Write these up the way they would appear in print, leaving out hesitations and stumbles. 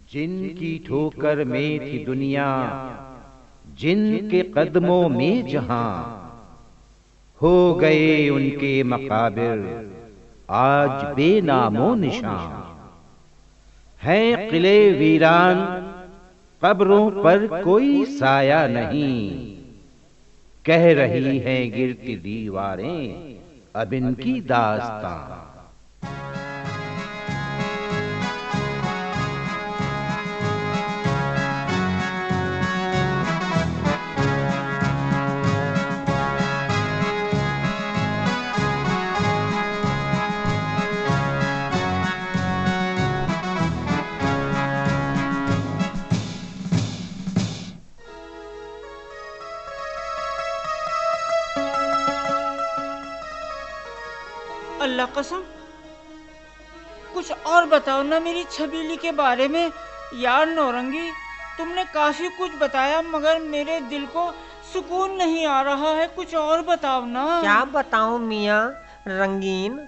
जिनकी ठोकर में थी दुनिया, जिनके कदमों में जहां, हो गए उनके मकाबिर आज बेनामो निशान। हैं किले वीरान, कब्रों पर कोई साया नहीं, कह रही हैं गिरती दीवारें अब इनकी दास्तां। अल्लाह कसम, कुछ और बताओ ना मेरी छबीली के बारे में। यार नौरंगी, तुमने काफी कुछ बताया मगर मेरे दिल को सुकून नहीं आ रहा है। कुछ और बताओ ना। क्या बताऊं मियाँ रंगीन,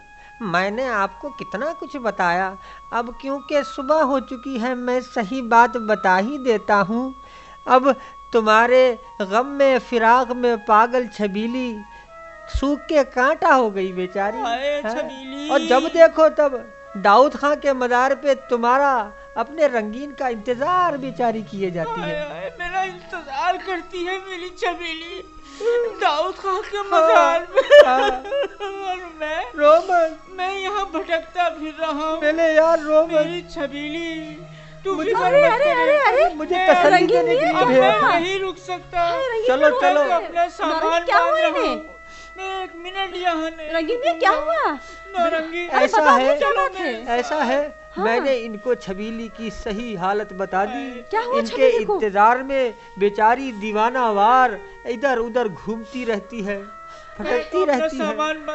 मैंने आपको कितना कुछ बताया। अब क्योंकि सुबह हो चुकी है, मैं सही बात बता ही देता हूँ। अब तुम्हारे गम में, फिराक में पागल छबीली सूख के कांटा हो गई बेचारी। छबीली। और जब देखो तब दाऊद खां के मज़ार पे तुम्हारा अपने रंगीन का इंतजार बेचारी किए जाती है। मेरा इंतजार करती है मेरी छबीली दाऊद खां के मज़ार में। और मैं यहाँ भटकता फिर रहा हूँ। यार मेरी छबीली, अरे मुझे तसल्ली देने के लिए मैं नहीं रुक सकता। चलो अपना सामान बांध रहा हूँ। एक मिनट यहाँ रंगीन, ये क्या हुआ? नौरंगी, ऐसा है हाँ। मैंने इनको छबीली की सही हालत बता दी। क्या हुआ? इनके इंतजार में बेचारी दीवानावार इधर उधर घूमती रहती है, भटकती रहती है। सामान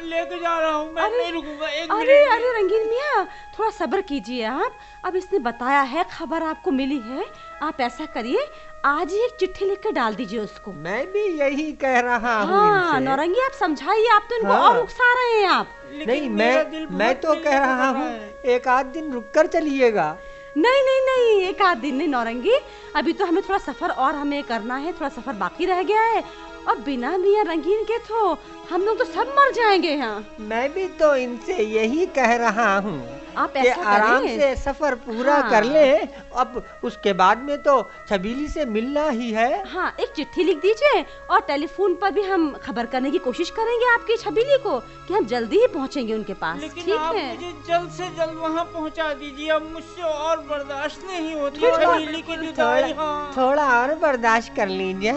लेके जा रहा हूँ, मैं नहीं रुकूंगा। अरे रंगीन मियाँ, थोड़ा सब्र कीजिए आप। अब इसने बताया है, खबर आपको मिली है। आप ऐसा करिए, आज ही एक चिट्ठी लिख कर डाल दीजिए उसको। मैं भी यही कह रहा हूँ। हाँ नौरंगी, आप समझाइए। आप तो इनको और उकसा रहे हैं आप। नहीं, मैं तो कह रहा हूँ एक आध दिन रुक कर चलिएगा। नहीं, एक आध दिन नहीं नौरंगी, अभी तो हमें थोड़ा सफर और हमें करना है। थोड़ा सफर बाकी रह गया है और बिना मियाँ रंगीन के तो हम लोग तो सब मर जाएंगे यहाँ। मैं भी तो इनसे यही कह रहा हूँ आप कि आराम से सफर पूरा कर ले। अब उसके बाद में तो छबीली से मिलना ही है। हाँ, एक चिट्ठी लिख दीजिए और टेलीफोन पर भी हम खबर करने की कोशिश करेंगे आपकी छबीली को कि हम जल्दी ही पहुँचेंगे उनके पास। लेकिन आप मुझे जल्द से जल्द वहाँ पहुँचा दीजिए। अब मुझसे और बर्दाश्त नहीं होती छबीली की जुदाई। थोड़ा और बर्दाश्त कर लीजिए।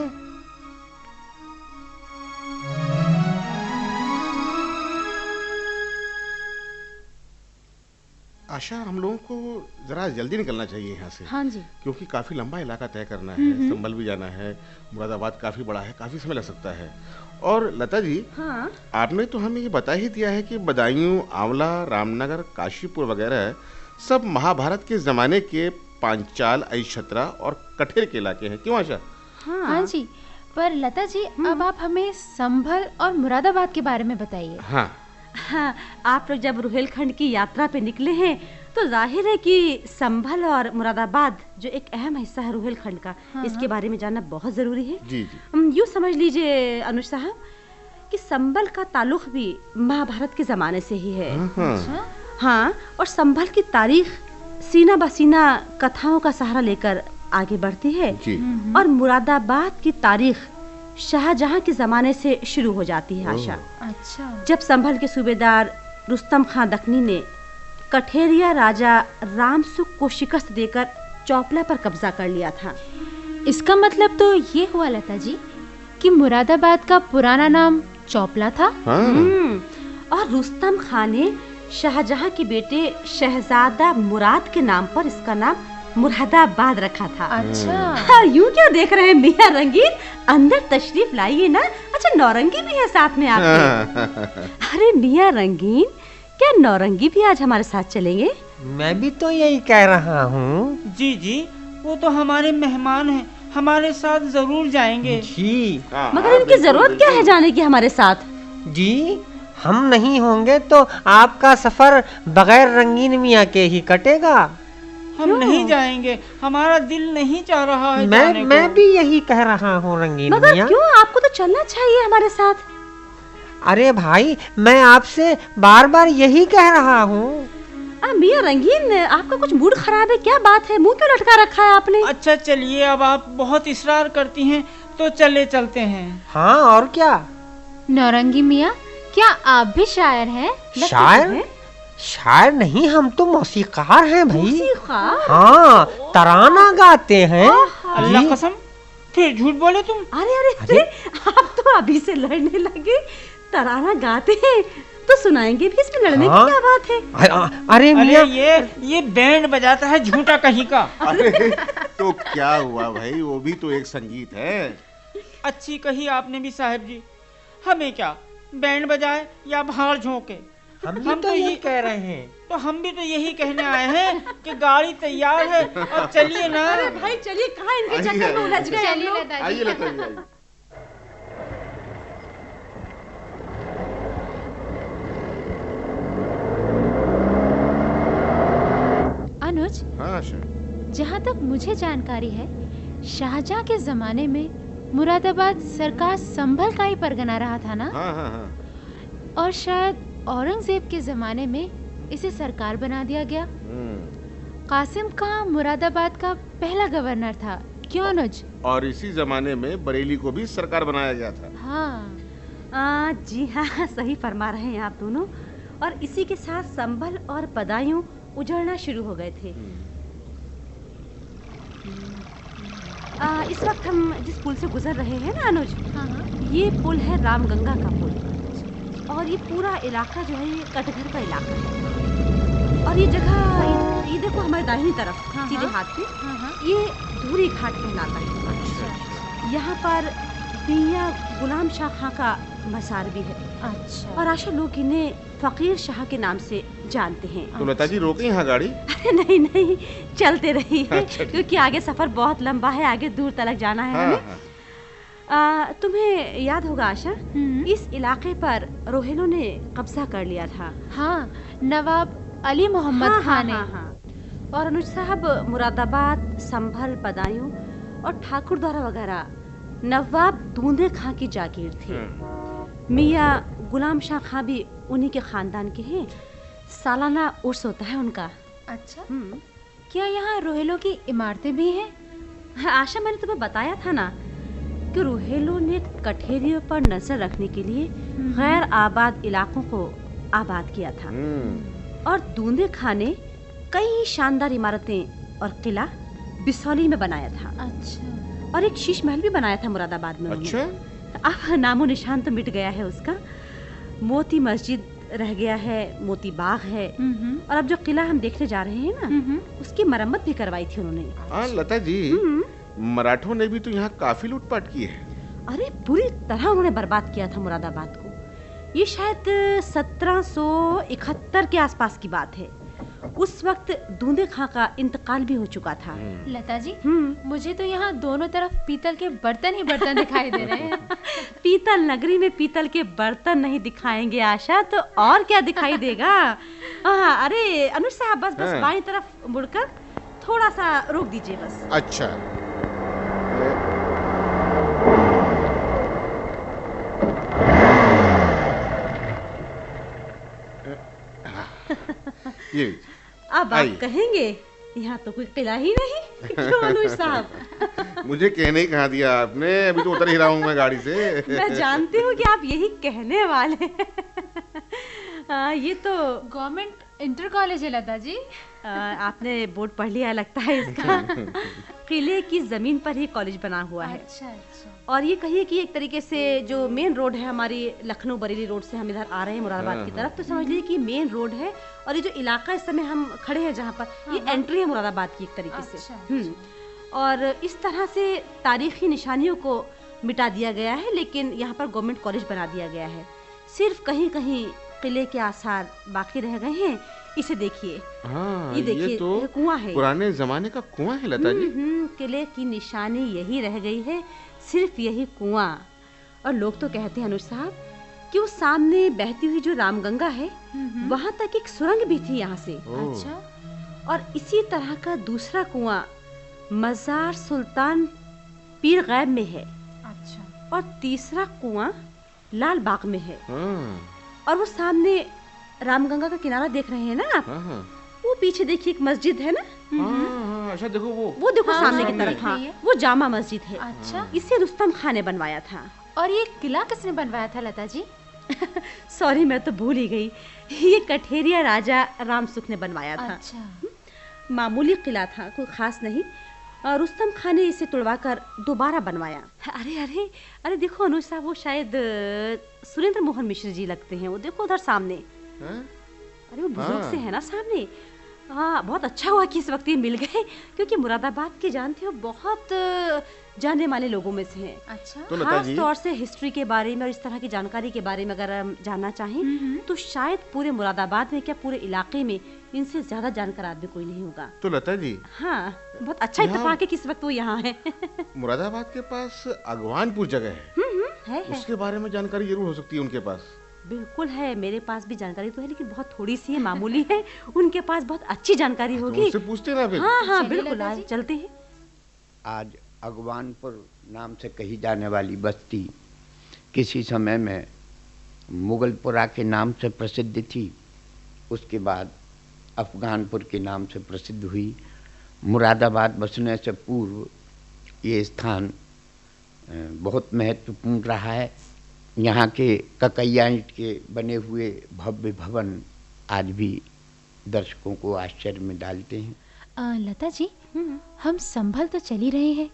आशा, हम लोगों को जरा जल्दी निकलना चाहिए यहाँ से। हाँ जी, क्योंकि काफी लंबा इलाका तय करना है, संभल भी जाना है, मुरादाबाद काफी बड़ा है, काफी समय लग सकता है। और लता जी, हाँ? आपने तो हमें ये बता ही दिया है कि बदायूं, आंवला, रामनगर, काशीपुर वगैरह सब महाभारत के जमाने के पांचाल, अहिछत्रा और कठेर के इलाके हैं। क्यों आशा? हाँ जी, पर लता जी अब आप हमें संभल और मुरादाबाद के बारे में बताइए। हाँ, आप लोग जब रुहेलखंड की यात्रा पे निकले हैं तो जाहिर है कि संभल और मुरादाबाद जो एक अहम हिस्सा है रुहेलखंड का, इसके बारे में जानना बहुत जरूरी है। जी। यूँ समझ लीजिए अनुज साहब कि संभल का ताल्लुक भी महाभारत के जमाने से ही है। हाँ, और संभल की तारीख सीना बसीना कथाओं का सहारा लेकर आगे बढ़ती है जी। और मुरादाबाद की तारीख शाहजहां के जमाने से शुरू हो जाती है आशा। अच्छा। जब संभल के सूबेदार रुस्तम खां दखनी ने कठेरिया राजा रामसुख को शिकस्त देकर चौपला पर कब्जा कर लिया था। इसका मतलब तो ये हुआ लता जी कि मुरादाबाद का पुराना नाम चौपला था। और रुस्तम खां ने शाहजहां के बेटे शहजादा मुराद के नाम पर इसका नाम मुरादाबाद रखा था। अच्छा। यूं क्यों देख रहे हैं मियां रंगीन? अंदर तशरीफ लाइए ना। अच्छा, नौरंगी भी है साथ में आपके। अरे मियां रंगीन, क्या नौरंगी भी आज हमारे साथ चलेंगे? मैं भी तो यही कह रहा हूँ। जी, वो तो हमारे मेहमान हैं, हमारे साथ जरूर जाएंगे। जी। मगर इनकी जरूरत क्या है जाने की हमारे साथ? जी, हम नहीं होंगे तो आपका सफर बगैर रंगीन मियाँ के ही कटेगा। हम नहीं जाएंगे, हमारा दिल नहीं चाह रहा है जाने को। मैं भी यही कह रहा हूँ रंगीन मगर मियाँ। क्यों? आपको तो चलना चाहिए हमारे साथ। अरे भाई, मैं आपसे बार बार यही कह रहा हूँ। मियाँ रंगीन, आपका कुछ मूड खराब है? क्या बात है? मुंह क्यों लटका रखा है आपने? अच्छा चलिए, अब आप बहुत इसरार करती हैं तो चलते हैं। हाँ और क्या। नौरंगी मियाँ, क्या आप भी शायर हैं? शायर? शायर नहीं, हम तो मौसीकार हैं भाई। मौसीकार? हाँ, तराना गाते हैं। अल्लाह कसम, फिर झूठ बोले तुम। अरे आप तो अभी से लड़ने लगे। तराना गाते हैं तो सुनाएंगे भी, इसमें लड़ने की क्या बात है? अरे मियाँ, ये बैंड बजाता है झूठा कहीं का। अरे तो क्या हुआ भाई, वो भी तो एक संगीत है। अच्छी कही आपने भी साहब जी। हमें क्या बैंड बजाए या भाड़ झोंके, हम तो यही कह रहे हैं। तो हम भी तो यही कहने आए हैं कि गाड़ी तैयार है और चलिए ना। अरे भाई चलिए, कहाँ इनके चक्कर में उलझ गए हम लोग। आइए लता जी, आइए। अनुज, हाँ आशा। जहाँ तक मुझे जानकारी है, शाहजहां के जमाने में मुरादाबाद सरकार संभल का ही परगना रहा था ना? हाँ। और शायद औरंगजेब के जमाने में इसे सरकार बना दिया गया। कासिम का मुरादाबाद का पहला गवर्नर था, क्यों अनुज? और इसी जमाने में बरेली को भी सरकार बनाया गया था। हाँ जी हाँ, सही फरमा रहे हैं आप दोनों। और इसी के साथ संभल और बदायूं उजड़ना शुरू हो गए थे। इस वक्त हम जिस पुल से गुजर रहे हैं ना अनुज, ये पुल है रामगंगा का पुल। और ये पूरा इलाका जो है, ये कटघर का इलाका है। और ये जगह, ये देखो हमारे दाहिनी तरफ सीधे हाथ पे, ये धूरी घाट कहलाता है। यहाँ पर मियाँ गुलाम शाह खां का मजार भी है। अच्छा। और आशा लोग इन्हें फकीर शाह के नाम से जानते हैं। तो लता जी रोके यहाँ गाड़ी? नहीं, चलते रहिए। अच्छा, क्योंकि आगे सफर बहुत लंबा है, आगे दूर तक जाना है हमें। तुम्हें याद होगा आशा, इस इलाके पर रोहेलों ने कब्जा कर लिया था। हाँ, नवाब अली मोहम्मद खान ने। और अनुज साहब, मुरादाबाद, संभल, बदायूं और ठाकुर द्वारा वगैरह नवाब दूंदे खां की जागीर थी। मियाँ गुलाम शाह खां भी उन्हीं के खानदान के हैं। सालाना उर्स होता है उनका। अच्छा, क्या यहाँ रोहेलों की इमारतें भी हैं? आशा, मैंने तुम्हें बताया था ना कि रोहेलों ने कठेरियों पर नजर रखने के लिए गैर आबाद इलाकों को आबाद किया था। और दूंदे खां ने कई शानदार इमारतें और किला बिसौली में बनाया था। अच्छा। और एक शीश महल भी बनाया था मुरादाबाद में। अच्छा। अब नामो निशान तो मिट गया है उसका। मोती मस्जिद रह गया है, मोती बाग है। और अब जो किला हम देखने जा रहे हैं ना, उसकी मरम्मत भी करवाई थी उन्होंने। हाँ लता जी, मराठों ने भी तो यहाँ काफी लूटपाट की है। अरे पूरी तरह उन्होंने बर्बाद किया था मुरादाबाद को। ये शायद 1771 के आसपास की बात है। उस वक्त दूंदे खां का इंतकाल भी हो चुका था। लता जी, मुझे तो यहाँ दोनों तरफ पीतल के बर्तन ही बर्तन दिखाई दे रहे हैं। पीतल नगरी में पीतल के बर्तन नहीं दिखाएंगे आशा, तो और क्या दिखाई देगा? अरे अनुज साहब, बस बाईं तरफ मुड़कर थोड़ा सा रोक दीजिए बस। अच्छा। ये अब आप कहेंगे यहाँ तो कोई किला ही नहीं। क्यों अनुज साहब? मुझे कहने ही कहा दिया आपने, अभी तो उतर ही रहा हूँ मैं गाड़ी से। मैं जानती हूँ कि आप यही कहने वाले हैं। ये तो गवर्नमेंट इंटर कॉलेज है लता जी। आपने बोर्ड पढ़ लिया लगता है इसका। किले की जमीन पर ही कॉलेज बना हुआ है। अच्छा। और ये कहिए कि एक तरीके से जो मेन रोड है हमारी लखनऊ बरेली रोड से हम इधर आ रहे हैं मुरादाबाद की तरफ, तो समझ लीजिए कि मेन रोड है। और ये जो इलाका इस समय हम खड़े हैं जहाँ पर, ये एंट्री है मुरादाबाद की एक तरीके से। और इस तरह से तारीखी निशानियों को मिटा दिया गया है, लेकिन यहाँ पर गवर्नमेंट कॉलेज बना दिया गया है। सिर्फ कहीं कहीं किले के आसार बाकी रह गए हैं। इसे देखिए। हाँ, ये देखिए, तो कुआं है, पुराने जमाने का कुआं है लता जी। किले की निशानी यही रह गई है, सिर्फ यही कुआं। और लोग तो कहते हैं अनुज साहब कि वो सामने बहती हुई जो रामगंगा है, वहाँ तक एक सुरंग भी थी यहाँ से। अच्छा। और इसी तरह का दूसरा कुआं मजार सुल्तान पीर गैब में है। अच्छा। और तीसरा कुआं लाल बाग में है। और वो सामने रामगंगा का किनारा देख रहे हैं ना आप? वो पीछे देखिए एक मस्जिद है ना? अच्छा देखो वो देखो सामने की तरफ। हाँ, वो जामा मस्जिद है। अच्छा। इसे रुस्तम खान ने बनवाया था। और ये किला किसने बनवाया था लता जी? सॉरी, मैं तो भूल ही गई। ये कठेरिया राजा रामसुख ने बनवाया था। अच्छा। मामूली किला था, कोई खास नहीं। रुस्तम खान ने इसे तुड़वाकर दोबारा बनवाया। अरे अरे अरे देखो अनुज साहब, वो शायद सुरेंद्र मोहन मिश्र जी लगते हैं। वो देखो उधर सामने। अरे वो बुजुर्ग से है ना सामने। हाँ, बहुत अच्छा हुआ कि इस वक्त ये मिल गए, क्योंकि मुरादाबाद के जानते हो बहुत जाने माने लोगों में से हैं। अच्छा। तो लता खास जी, तौर से हिस्ट्री के बारे में और इस तरह की जानकारी के बारे में अगर हम जानना चाहें तो शायद पूरे मुरादाबाद में क्या पूरे इलाके में इनसे ज्यादा जानकार आदमी कोई नहीं होगा। तो लता जी, हाँ, बहुत अच्छा इत्तेफाक है कि इस वक्त वो यहाँ है। मुरादाबाद के पास अगवानपुर जगह है। उसके बारे में जानकारी जरूर हो सकती है उनके पास। बिल्कुल है, मेरे पास भी जानकारी तो है, लेकिन बहुत थोड़ी सी है, मामूली है। उनके पास बहुत अच्छी जानकारी होगी। तो उससे पूछते ना फिर। हाँ हाँ चलिए बिल्कुल, लता आज जी। चलते हैं। आज अगवानपुर नाम से कही जाने वाली बस्ती किसी समय में मुगलपुरा के नाम से प्रसिद्ध थी। उसके बाद अफगानपुर के नाम से प्रसिद्ध हुई। मुरादाबाद बसने से पूर्व ये स्थान बहुत महत्वपूर्ण रहा है। यहाँ के ककैया ईंट के बने हुए भव्य भवन आज भी दर्शकों को आश्चर्य में डालते हैं। लता जी, हम संभल तो चल ही रहे हैं,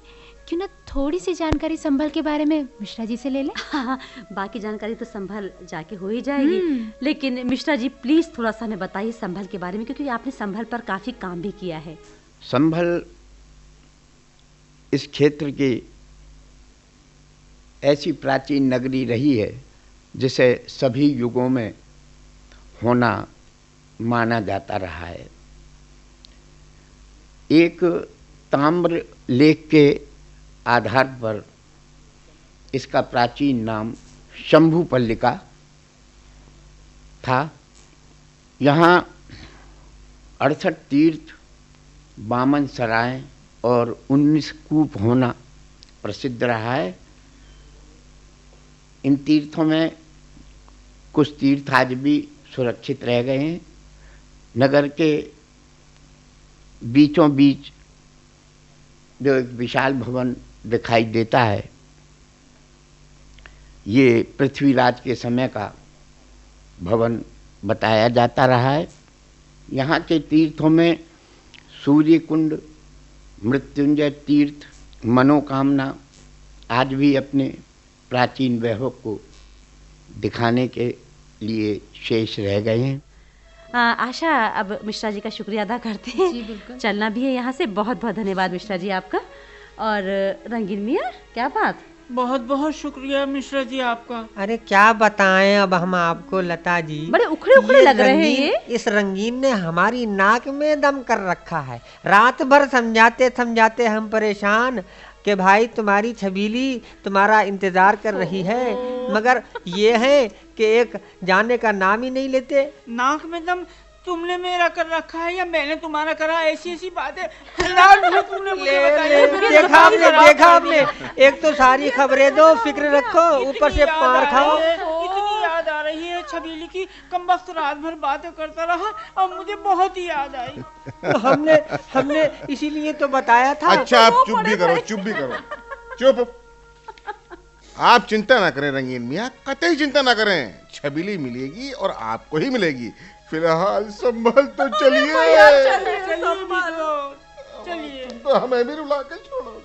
क्यों ना थोड़ी सी जानकारी संभल के बारे में मिश्रा जी से ले लें? हाँ, बाकी जानकारी तो संभल जाके हो ही जाएगी। लेकिन मिश्रा जी प्लीज थोड़ा सा हमें बताइए संभल के बारे में, क्योंकि आपने संभल पर काफी काम भी किया है। संभल इस क्षेत्र की ऐसी प्राचीन नगरी रही है जिसे सभी युगों में होना माना जाता रहा है। एक ताम्र लेख के आधार पर इसका प्राचीन नाम शंभुपल्लिका था। यहाँ 68 तीर्थ, 52 सराय और 19 कूप होना प्रसिद्ध रहा है। इन तीर्थों में कुछ तीर्थ आज भी सुरक्षित रह गए हैं। नगर के बीचों बीच जो एक विशाल भवन दिखाई देता है, ये पृथ्वीराज के समय का भवन बताया जाता रहा है। यहाँ के तीर्थों में सूर्य कुंड, मृत्युंजय तीर्थ, मनोकामना आज भी अपने प्राचीन वैभव को दिखाने के लिए शेष रह गए हैं। आशा, अब मिश्रा जी का शुक्रिया अदा करते हैं। जी बिल्कुल। चलना भी है यहाँ से। बहुत बहुत धन्यवाद मिश्रा जी आपका। और रंगीन मियाँ, क्या बात? बहुत बहुत शुक्रिया मिश्रा जी आपका। अरे क्या बताएं अब हम आपको लता जी, बड़े उखड़े उखड़े लग रहे हैं ये। इस रंगीन ने हमारी नाक में दम कर रखा है। रात भर समझाते समझाते हम परेशान कि भाई तुम्हारी छबीली तुम्हारा इंतजार कर रही है, मगर ये है कि एक जाने का नाम ही नहीं लेते। नाक में दम तुमने मेरा कर रखा है या मैंने तुम्हारा करा? ऐसी ऐसी बातें लाल भी तुमने मुझे बताई। देखा आपने। एक तो सारी खबरें दो, फिक्र रखो, ऊपर से पार खाओ। इतनी याद आ रही है छबीली की, कमबख्त रात भर बातें करता रहा और मुझे बहुत ही याद आई। तो हमने इसीलिए तो बताया था। अच्छा, आप चुप भी करो। चुप। आप चिंता ना करें रंगीन मियाँ, कतई चिंता ना करें। छबीली मिलेगी और आपको ही मिलेगी। फिलहाल संभल तो चलिए। चलिए तो हमें भी रुला के छोड़ो।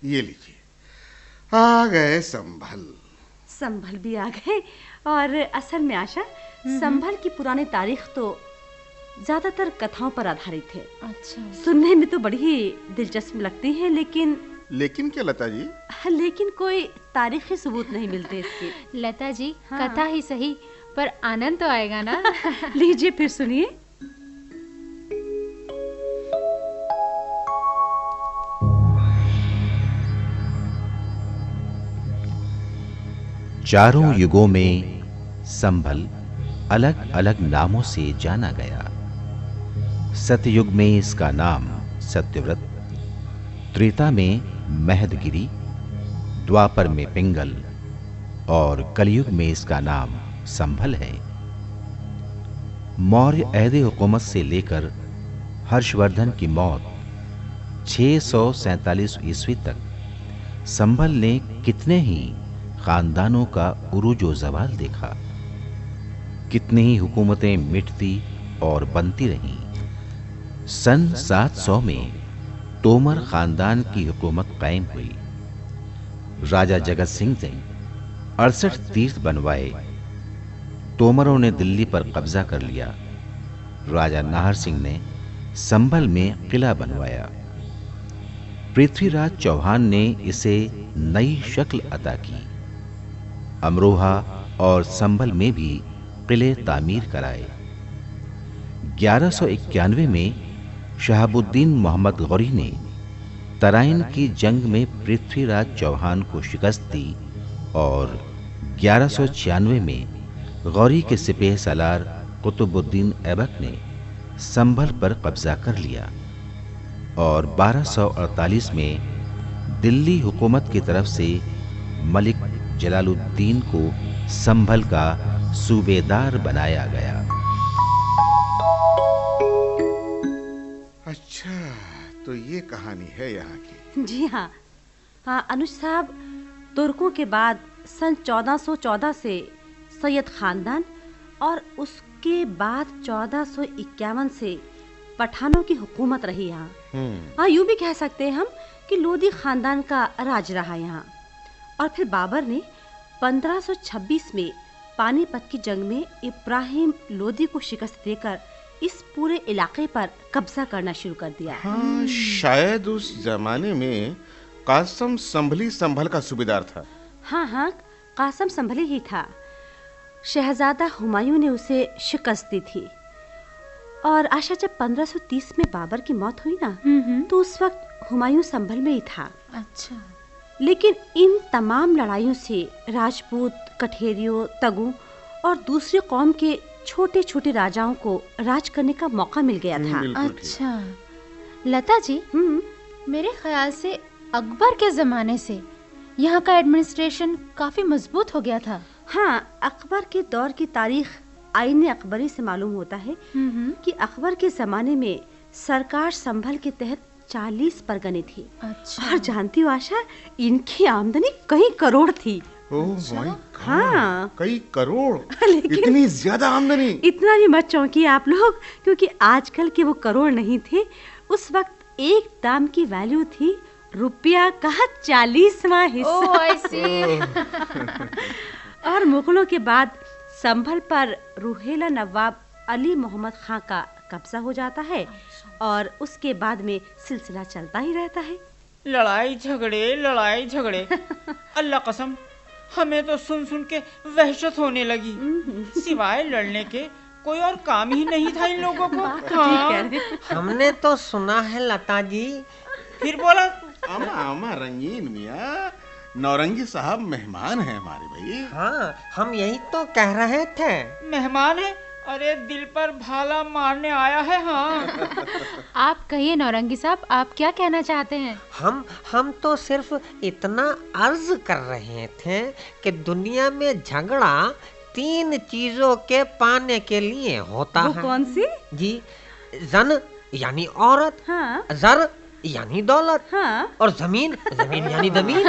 ये लीजिए, आ गए संभल भी आ गए। और असल में आशा, संभल की पुरानी तारीख तो ज्यादातर कथाओं पर आधारित है। अच्छा। सुनने में तो बड़ी ही दिलचस्प लगती है, लेकिन क्या लता जी? लेकिन कोई तारीखी सबूत नहीं मिलते इसके। लता जी, हाँ। कथा ही सही, पर आनंद तो आएगा ना। लीजिए फिर सुनिए। चारों युगों में संभल अलग अलग नामों से जाना गया। सतयुग में इसका नाम सत्यव्रत, त्रेता में महदगिरी, द्वापर में पिंगल और कलयुग में इसका नाम संभल है। मौर्य अहदे हुकूमत से लेकर हर्षवर्धन की मौत 647 ईस्वी तक संभल ने कितने ही खानदानों का उरूजो जवाल देखा, कितनी ही हुकूमतें मिटती और बनती रहीं। सन 700 में तोमर खानदान की हुकूमत कायम हुई। राजा जगत सिंह ने 68 तीर्थ बनवाए। तोमरों ने दिल्ली पर कब्जा कर लिया। राजा नाहर सिंह ने संभल में किला बनवाया। पृथ्वीराज चौहान ने इसे नई शक्ल अता की। अमरोहा और संभल में भी किले तामीर कराए। 1191 में शहाबुद्दीन मोहम्मद गौरी ने तराइन की जंग में पृथ्वीराज चौहान को शिकस्त दी और 1196 में गौरी के सिपह सालार कुतुबुद्दीन ऐबक ने संभल पर कब्जा कर लिया और 1248 में दिल्ली हुकूमत की तरफ से मलिक जलालुद्दीन को संभल का सूबेदार बनाया गया। अच्छा, तो ये कहानी है यहाँ की। जी हाँ। अनुज साहब, तुर्कों के बाद सन 1414 से सैयद खानदान और उसके बाद 1451 से पठानों की हुकूमत रही यहाँ। यूं भी कह सकते हैं हम कि लोदी खानदान का राज रहा यहाँ। और फिर बाबर ने 1526 में पानीपत की जंग में इब्राहिम लोदी को शिकस्त देकर इस पूरे इलाके पर कब्जा करना शुरू कर दिया। हाँ, शायद उस जमाने में कासम संभली संभल का सूबेदार था। हाँ, कासम संभली ही था। शहजादा हुमायूं ने उसे शिकस्त दी थी। और आशा, जब 1530 में बाबर की मौत हुई ना, तो उस वक्त हुमायूं संभल में ही था। अच्छा। लेकिन इन तमाम लड़ाइयों से राजपूत, कठेरियों, तगु और दूसरी कौम के छोटे छोटे राजाओं को राज करने का मौका मिल गया था। अच्छा लता जी, मेरे ख्याल से अकबर के जमाने से यहाँ का एडमिनिस्ट्रेशन काफी मजबूत हो गया था। हाँ, अकबर के दौर की तारीख आईने अकबरी से मालूम होता है कि अकबर के जमाने में सरकार संभल के तहत 40 परगने थी। अच्छा। और जानती हो आशा, इनकी आमदनी कई करोड़ थी। हाँ, कई करोड़। इतनी ज्यादा आमदनी। इतना भी मत चौंकिए आप लोग, क्योंकि आजकल के वो करोड़ नहीं थे। उस वक्त एक दाम की वैल्यू थी रुपया का 40वां हिस्सा। और मुगलों के बाद संभल पर रुहेला नवाब अली मोहम्मद खां का कब्जा हो जाता है और उसके बाद में सिलसिला चलता ही रहता है। लड़ाई झगड़े। अल्लाह कसम, हमें तो सुन सुन के वहशत होने लगी। सिवाय लड़ने के कोई और काम ही नहीं था इन लोगों को। हाँ। हमने तो सुना है लता जी। फिर बोला। आमा रंगीन मियाँ, नौरंगी साहब मेहमान हैं हमारे भाई। हाँ, हम यही तो कह रहे थे। मेहमान है? अरे दिल पर भाला मारने आया है। हाँ। आप कहिए नौरंगी साहब, आप क्या कहना चाहते हैं? हम तो सिर्फ इतना अर्ज कर रहे थे कि दुनिया में झगड़ा 3 चीजों के पाने के लिए होता है। वो कौन सी? जी, जन यानी औरत, हाँ। जर यानी दौलत, हाँ। और जमीन यानी जमीन।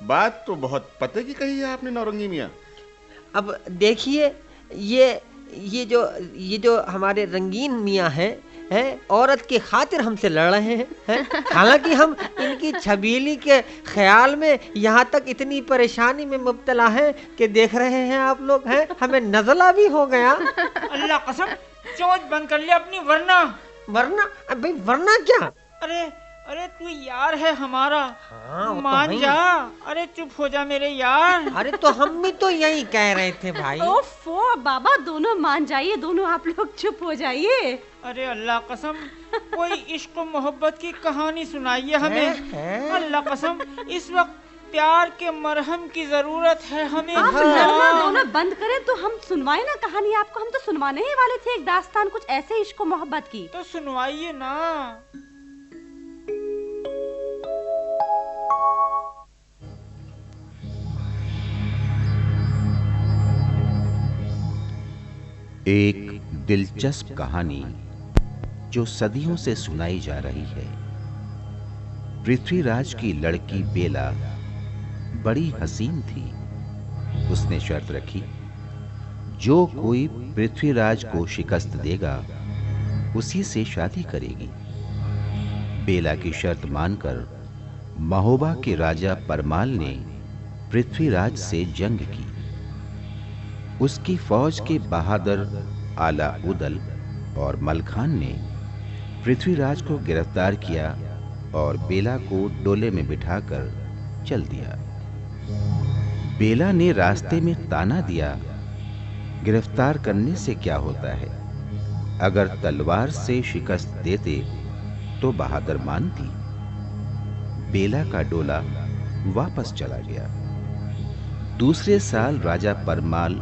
बात तो बहुत पते की कही है आपने नौरंगी मियाँ। अब देखिए, ये जो हमारे रंगीन मियाँ हैं औरत की खातिर हमसे लड़ रहे हैं। हालांकि हम इनकी छबीली के ख्याल में यहाँ तक इतनी परेशानी में मुब्तला हैं कि देख रहे हैं आप लोग हैं, हमें नज़ला भी हो गया। अल्लाह कसम, चोंच बंद कर ले अपनी, वरना वरना क्या? अरे अरे तू यार है हमारा, हाँ, वो तो मान है। जा। अरे चुप हो जा मेरे यार। अरे तो हम भी तो यही कह रहे थे भाई। ओफो बाबा, दोनों मान जाइए, दोनों आप लोग चुप हो जाइए। अरे अल्लाह कसम, कोई इश्क और मोहब्बत की कहानी सुनाइए हमें। हैं? अल्लाह कसम, इस वक्त प्यार के मरहम की जरूरत है हमें। आप हाँ। लड़ना दोनों बंद करें तो हम सुनवाए ना कहानी आपको। हम तो सुनवाने ही वाले थे एक दास्तान कुछ ऐसे इश्क और मोहब्बत की। तो सुनवाइए ना। एक दिलचस्प कहानी जो सदियों से सुनाई जा रही है। पृथ्वीराज की लड़की बेला बड़ी हसीन थी। उसने शर्त रखी, जो कोई पृथ्वीराज को शिकस्त देगा उसी से शादी करेगी। बेला की शर्त मानकर महोबा के राजा परमाल ने पृथ्वीराज से जंग की। उसकी फौज के बहादुर आला उदल और मलखान ने पृथ्वीराज को गिरफ्तार किया और बेला को डोले में बिठाकर चल दिया। बेला ने रास्ते में ताना दिया, गिरफ्तार करने से क्या होता है, अगर तलवार से शिकस्त देते तो बहादुर मानती। बेला का डोला वापस चला गया। दूसरे साल राजा परमाल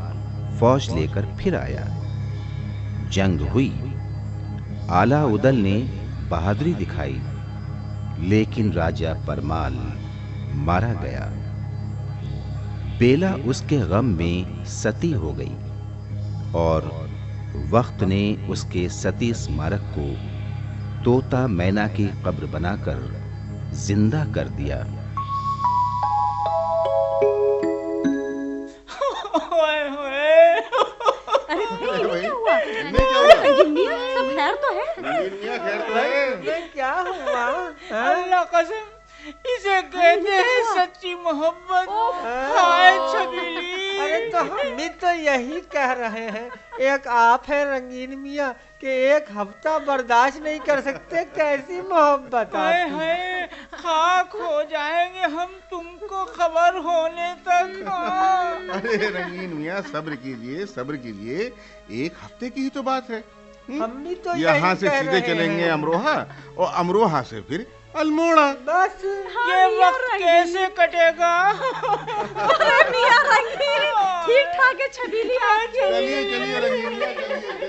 फौज लेकर फिर आया। जंग हुई। आला उदल ने बहादुरी दिखाई, लेकिन राजा परमाल मारा गया। बेला उसके गम में सती हो गई और वक्त ने उसके सती स्मारक को तोता मैना की कब्र बनाकर जिंदा कर दिया। ओए होए। अरे भाई, क्या हुआ? इन्हें क्या हुआ? रंगीन मियां, सब खैर तो है? रंगीन मियां खैर तो है? ये क्या हुआ? हाँ? अल्लाह कसम, इसे कहते हैं सच्ची मोहब्बत। हाय छबीली। अरे तो हम भी तो यही कह रहे हैं। एक आप है रंगीन मियाँ कि एक हफ्ता बर्दाश्त नहीं कर सकते, कैसी मोहब्बत हाय आपकी। हाय, खाक हो जाएंगे हम तुमको खबर होने तक। अरे रंगीन मियां सब्र कीजिए, सब्र कीजिए। एक हफ्ते की ही तो बात है। हम भी तो यहाँ यही से कह सीधे रहे चलेंगे हैं। अमरोहा और अमरोहा से फिर अल्मोड़ा। बस ये वक्त कैसे कटेगा? अरे मियां रंगीन, ठीक ठाक है छबीली आपकी। चलिए चलिए रंगीन मियां, चलिए।